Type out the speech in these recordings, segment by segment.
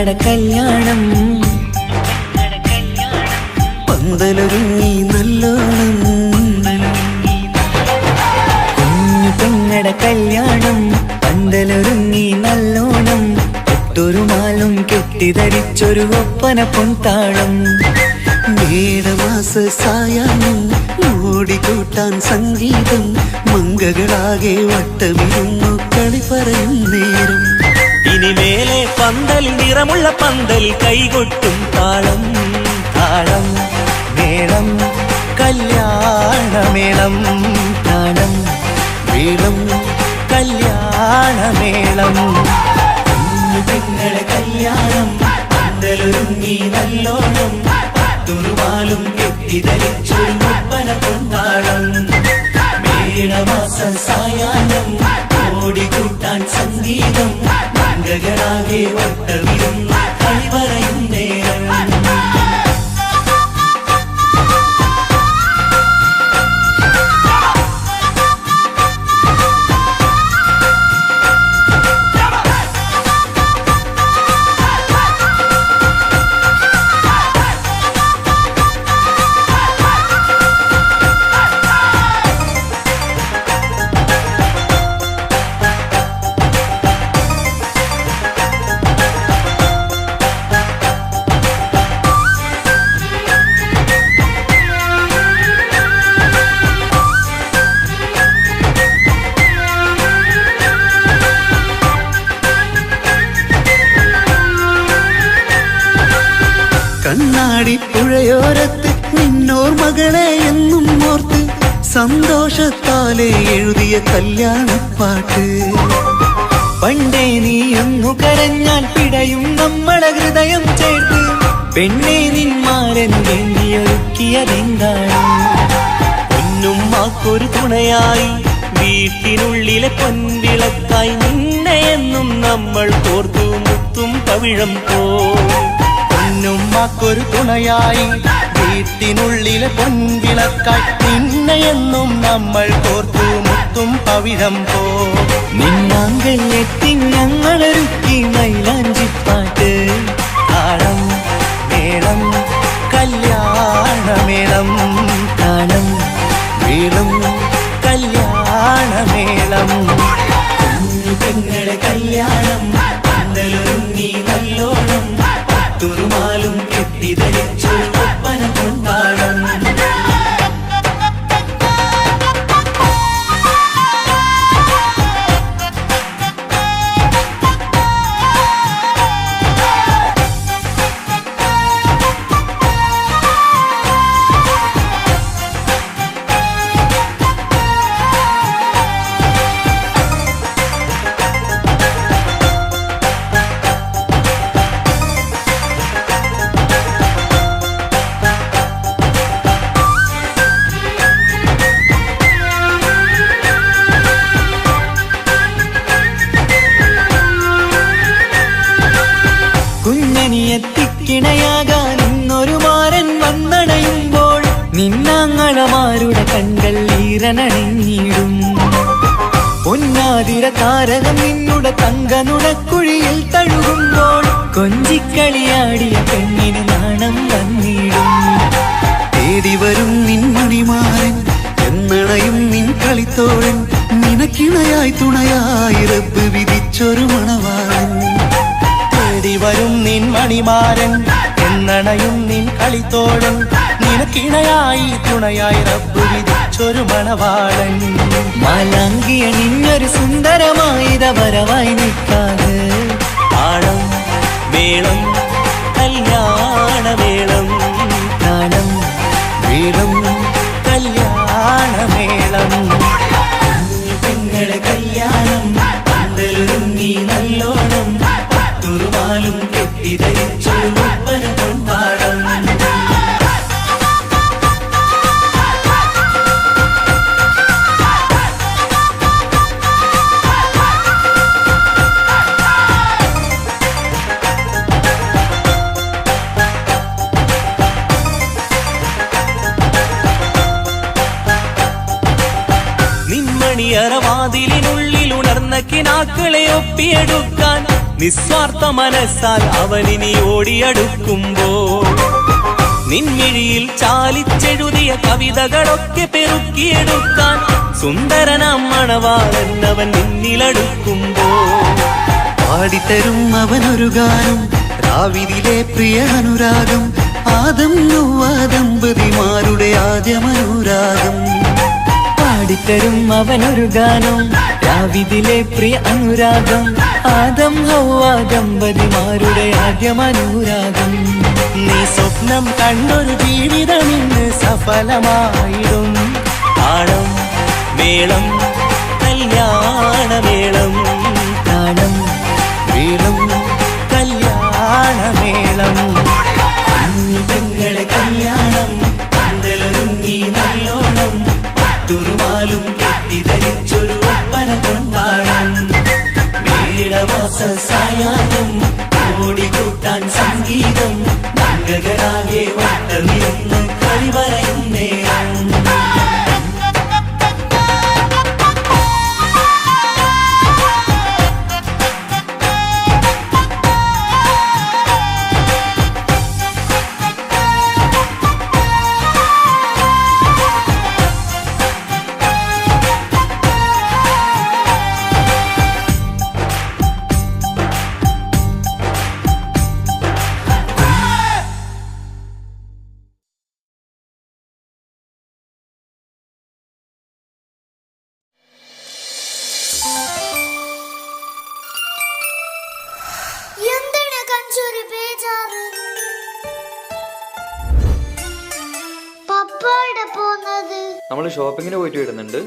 കല്യാണം പന്തലൊരുങ്ങി നല്ലോണം കുഞ്ഞു പെങ്ങടെ കല്യാണം പന്തലൊരുങ്ങി നല്ലോണം ഒട്ടൊരു മാലും കെട്ടിധരിച്ചൊരു ഒപ്പന പൊൻതാളം മേടമാസ സായാഹ്നം ഓടിക്കൂട്ടാൻ സംഗീതം മംഗകളാകെ വട്ടമിരുന്നു കളി പറയും നേരം ഇനിമേലെ പന്തലിൽ നിറമുള്ള പന്തലിൽ കൈകൊട്ടും താളം താളം മേളം കല്യാണമേളം താളം മേളം കല്യാണമേളം കുഞ്ഞു പെങ്ങളെ കല്യാണം പന്തലൊരുങ്ങി നല്ലോണം തുറുമാലും കെട്ടിധരിച്ചൊരു ഒപ്പന പൊൻതാളം മേടമാസ സായാഹ്നം ഓടിക്കൂട്ടാൻ സംഗീതം മംഗകളാകെ വട്ടമിരുന്നു കളി പറയും നേരം കണ്ണാടി പുഴയോരത്ത് നിന്നോർ മകളെ എന്നും ഓർത്ത് സന്തോഷത്താലെ എഴുതിയ കല്യാണപ്പാട്ട് പണ്ടേ നീ ഒന്നു കരഞ്ഞാൽ പിടയും നമ്മളെ ഹൃദയം ചേർത്ത് പെണ്ണെ നിന്മാരൻ വേണ്ടിയൊരുക്കിയതെന്താണ് പൊന്നുമ്മാക്കൊരു തുണയായി വീട്ടിനുള്ളിലെ പൊൻവിളക്കായി നിന്നെ എന്നും നമ്മൾ കോർത്തു മുത്തും പവിഴം പോ പൊന്നുമ്മാക്കൊരു തുണയായി വീട്ടിനുള്ളിലെ പൊൻവിളക്കായി നിന്നെയെന്നും നമ്മൾ കോർത്തു മുത്തും പവിഴം പോ നിന്നാങ്കൾ എത്തി ഞങ്ങളൊരുക്കി മൈലാഞ്ചിപ്പാട്ട് താളം മേളം കല്യാണമേളം താളം മേളം കല്യാണമേളം കുഞ്ഞു പെങ്ങളെ കല്യാണം പന്തലൊരുങ്ങി നല്ലോണം തുറുമാലും കെട്ടിധരിച്ചൊരു ഒപ്പന പൊൻതാളം കുഞ്ഞനിയെത്തിക്കിണയാകാൻ ഇന്നൊരു മാരൻ വന്നണയുമ്പോൾ നിന്നാങ്ങളമാരുടെ കൺകൾ ഈറനണിഞ്ഞിടും പൊന്നാതിര താരകം നിന്നുടെ തങ്കനുടക്കുഴിയിൽ തഴുകുമ്പോൾ കൊഞ്ചിക്കളിയാടിയ പെണ്ണിന് നാണം വന്നിടും തേടി വരും നിൻ മണിമാരൻ എന്നണയും നിൻ കളിത്തോഴൻ നിനക്കിണയായി തുണയായി റബ്ബ് വിധിച്ചൊരു മണവാളൻ വരും നിൻ മണിമാരൻ എന്നണയും നിൻ കളിത്തോഴൻ നിനക്കിണയായി തുണയായി റബ്ബ് വിധിച്ചൊരു മണവാളൻ മാലാങ്കിയ നിന്നൊരു സുന്ദരമായിത വരവായി നിൽക്കാതെ താളം മേളം കല്യാണമേളം താളം മേളം കല്യാണമേളം പെങ്ങളെ കല്യാണം പന്തലൊരുങ്ങി നല്ലോണം തുറുമാലും കെട്ടിധരിച്ചൊരു ഒപ്പന പൊൻതാളം നിന്മണിയറവാതിലിനുള്ളിൽ ഉണർന്ന കിനാക്കളെ ഒപ്പിയെടുക്കാൻ നിസ്വാർത്ഥ മനസ്സാൽ അവനിനി ഓടിയടുക്കുമ്പോൾ നിൻമിഴിയിൽ ചാലിച്ചെഴുതിയ കവിതകളൊക്കെ പെറുക്കിയെടുക്കാൻ സുന്ദരനാം മണവാളൻ അവൻ നിന്നിലടുക്കുമ്പോൾ പാടിത്തരും അവനൊരു ഗാനം രാവിലെ പ്രിയ അനുരാഗം ആദം ഹവ്വ ദമ്പതിമാരുടെ ആദ്യമനുരാഗം പാടിത്തരും അവനൊരു ഗാനം രാവിലെ പ്രിയ അനുരാഗം ആദം ഹവ്വ ദമ്പതിമാരുടെ ആദ്യമനുരാഗം നീ സ്വപ്നം കണ്ടൊരു ജീവിതം ഇന്ന് സഫലമായിടും താളം മേളം കല്യാണമേളം താളം മേളം കല്യാണമേളം പെങ്ങളെ കല്യാണം പന്തലൊരുങ്ങി നല്ലോണം പട്ടുറുമാലും കെട്ടിധരിച്ചൊരു ഒപ്പന കൊണ്ടാടം മേടമാസ സായാഹ്നം ഓടിക്കൂട്ടാൻ സംഗീതം മംഗളാകെ വട്ടമിരുന്ന് കളി പറയും നേരം എന്താണ് കഞ്ചൂരി ബേജാറ്? പപ്പയുടെ പോന്നത് നമ്മള് ഷോപ്പിങ്ങിന് പോയിട്ട് വരുന്നുണ്ട്.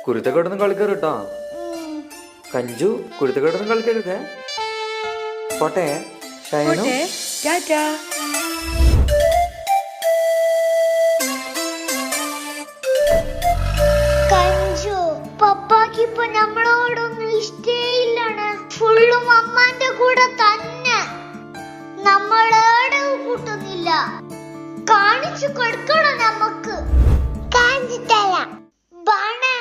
കുരുത്തക്കേടൊന്നും കളിക്കരുട്ടാ. കഞ്ചു കുരുത്തക്കേടൊന്നും കളിക്കരുതേ. പോട്ടെ ഷൈനു. കഞ്ചു പപ്പാക്കിപ്പൊ നമ്മളോടൊന്നും ഇഷ്ടേയില്ലാണ്. ഫുള്ളും അമ്മാന്റെ കൂടെ തന്നെ. നമ്മളേടെ കൂട്ടുന്നില്ല. കാണിച്ചു കൊടുക്കണം നമുക്ക്. കാണിച്ചു തരാം. ബാണേ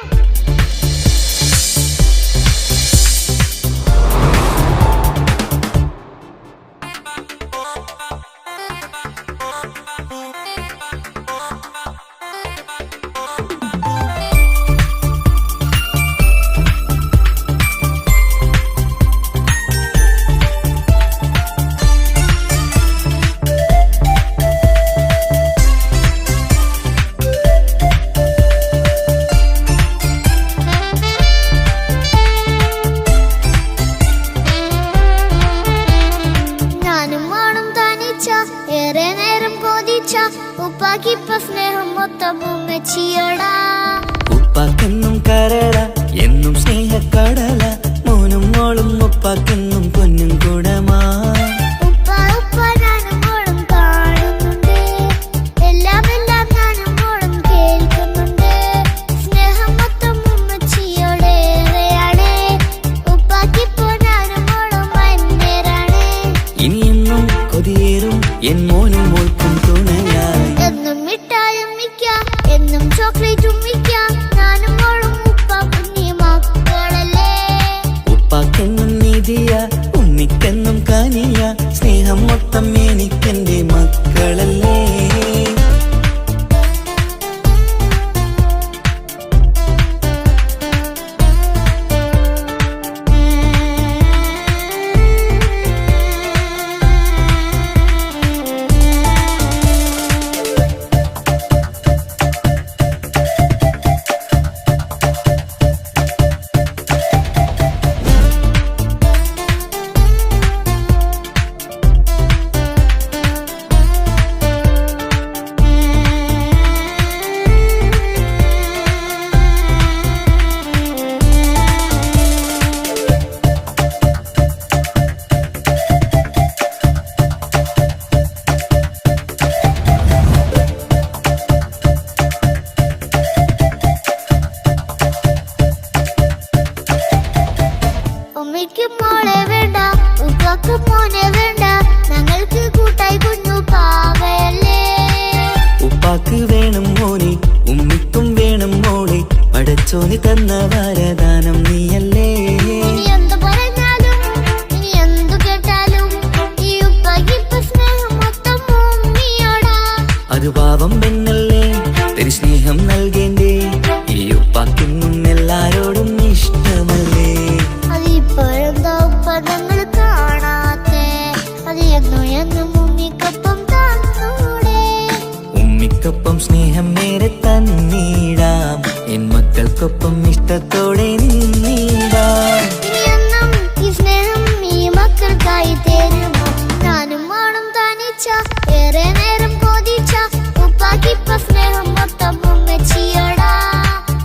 ഉപ്പാക്കിപ്പ സ്നേഹം മൊത്തം ഉമ്മച്ചിയോടാ. ഉപ്പാക്കെന്നും കരള എന്നും സ്നേഹക്കടല മോനും മോളും ഉപ്പാക്കെന്നും പൊന്നും കൂടമാ. ഉപ്പ ഉപ്പ ഞാനും മോളും കാണുന്നുണ്ട്. എല്ലാം എല്ലാം ഞാനും മോളും കേൾക്കുന്നുണ്ട്. സ്നേഹം മൊത്തം ഉമ്മച്ചിയോടേറെയാണ്. ഉപ്പാക്കിപ്പോ ഞാനും മോളും വന്നേരാണ്. ഇനിയെന്നും കൊതിയേറും എൻ മോനും മോൾക്കും തുണയായി. എന്നും മിഠായും മിക്കാം എന്നും ചോക്ലേറ്റും മിക്കാം. ഞാനും മോളും ഉപ്പ കുഞ്ഞി മക്കളല്ലേ. ഉപ്പാക്കെന്നും നീതിയ ഉണ്ണിക്കെന്നും കാനിയ സ്നേഹം മൊത്തം എനിക്കെന്റെ മക്കളല്ലേ. ഉമ്മയ്ക്ക് മോളെ വേണ്ട, ഉപ്പാക്ക് മോനെ വേണ്ട. ഞങ്ങൾക്ക് കൂട്ടായി കുഞ്ഞു പാവയല്ലേ. ഉപ്പാക്ക് വേണം മോനെ ഉമ്മിക്കും വേണം മോളെ. പടച്ചോന് തന്ന വരദാനം നീയല്ലേ. ഇനി എന്ത് പറഞ്ഞാലും അത് പാവം പെണ്ണല്ലേ തരി സ്നേഹം നൽകേണ്ടേ ഈ ഉപ്പാക്കിന്നും എല്ലാരോടും ഇഷ്ടമല്ലേ അതിപ്പോഴെന്താ ഉപ്പ ഞങ്ങൾ കാണാത്തെ അത് എന്നും എന്നും ഉമ്മിക്കൊപ്പം തന്നൂടെ ഉമ്മിക്കൊപ്പം സ്നേഹം നേരെ തന്നിടാം എൻ മക്കൾക്കൊപ്പം ഇഷ്ടത്തോടെ നിന്നിടാം ഇനിയെന്നും ഈ സ്നേഹം ഈ മക്കൾക്കായി തരുമോ ഞാനും മോളും തനിച്ച ഏറെ നേരം കൊതിച്ച ഉപ്പാക്കിപ്പ സ്നേഹം മൊത്തം ഉമ്മച്ചിയോടാ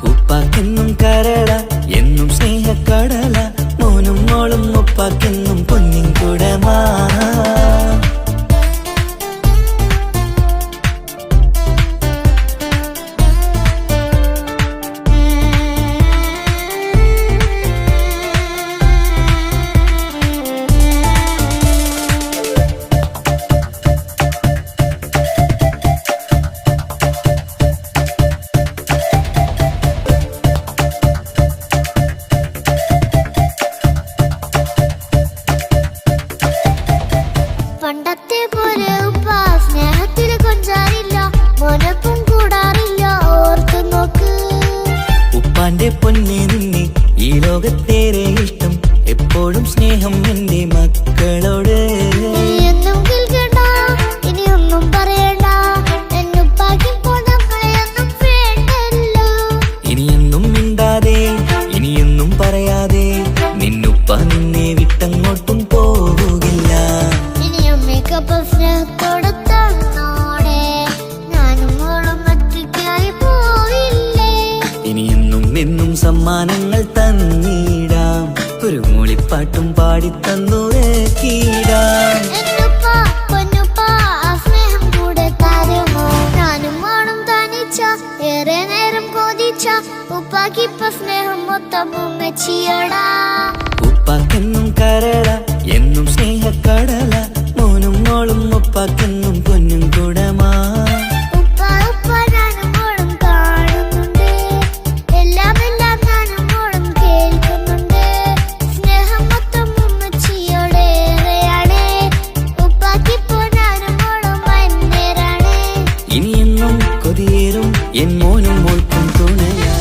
ഉപ്പാക്കെന്നും കരള എന്നും സ്നേഹക്കടല മോനും മോളും ഉപ്പാക്കെന്നും പൊന്നിൻ കുടമാ പണ്ടത്തെ പോലെ ഉപ്പ സ്നേഹത്തിൽ കൊഞ്ചാറില്ല മോനൊപ്പം കൂടാറില്ല ഓർത്തു നോക്ക് ഉപ്പാന്റെ പൊന്നെ നിന്നെ ഈ ലോകത്തേറെ ഇഷ്ടം എപ്പോഴും സ്നേഹം എന്റെ മക്കളോട് എന്നും കേൾക്കണ്ട ഇനിയൊന്നും പറയണ്ട എന്നുപ്പാക്കിപ്പോ നമ്മളെയൊന്നും വേണ്ടല്ലോ ഇനിയെന്നും മിണ്ടാതെ ഇനിയൊന്നും പറയാതെ നിന്നുപ്പ നിന്നെ വിട്ടങ്ങോട്ടും പോവുകില്ല ഇനിയും മേക്കപ്പ് സ്നേഹത്തോടെ തന്നോടെ ഞാനും മോളും ഒറ്റയ്ക്കായി പോയില്ലേ ഇനിയെന്നും എന്നും സമ്മാനങ്ങൾ തന്നിടാം ഒരു മൂളിപ്പാട്ടും പാടി തന്നുറക്കിടാം എന്നുപ്പ പൊന്നുപ്പ ആ സ്നേഹം കൂടെ തരുമോ ഞാനും മോളും തനിച്ച ഏറെ നേരം കൊതിച്ച ഉപ്പാക്കിപ്പ സ്നേഹം മൊത്തം ഉമ്മച്ചിയോടാ ഉപ്പാക്കെന്നും കരള എന്നും സ്നേഹക്കടല മോനും മോളും ഉപ്പാക്കെന്നും പൊന്നും കുടമാ ഉപ്പ ഉപ്പ ഞാനും മോളും കാണുന്നുണ്ട് എല്ലാം എല്ലാം ഞാനും മോളും കേൾക്കുന്നുണ്ട് സ്നേഹം മൊത്തം ഉമ്മച്ചിയോടേറെയാണ് ഉപ്പാക്കിപ്പോ ഞാനും മോളും വന്നേരാണ് ഇനിയെന്നും കൊതിയേറും എൻ മോനും മോൾക്കും തുണയാ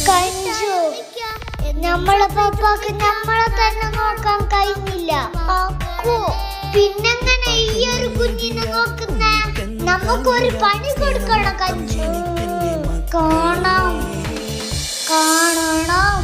കഞ്ചു നമ്മളെ പാപ്പാക്ക് നമ്മളെ തന്നെ നോക്കാൻ കഴിഞ്ഞില്ല അക്കു പിന്നെങ്ങനെ ഈ ഒരു കുഞ്ഞിനെ നോക്കുന്നേ നമുക്കൊരു പണി കൊടുക്കണം കഞ്ചു കാണണം കാണണം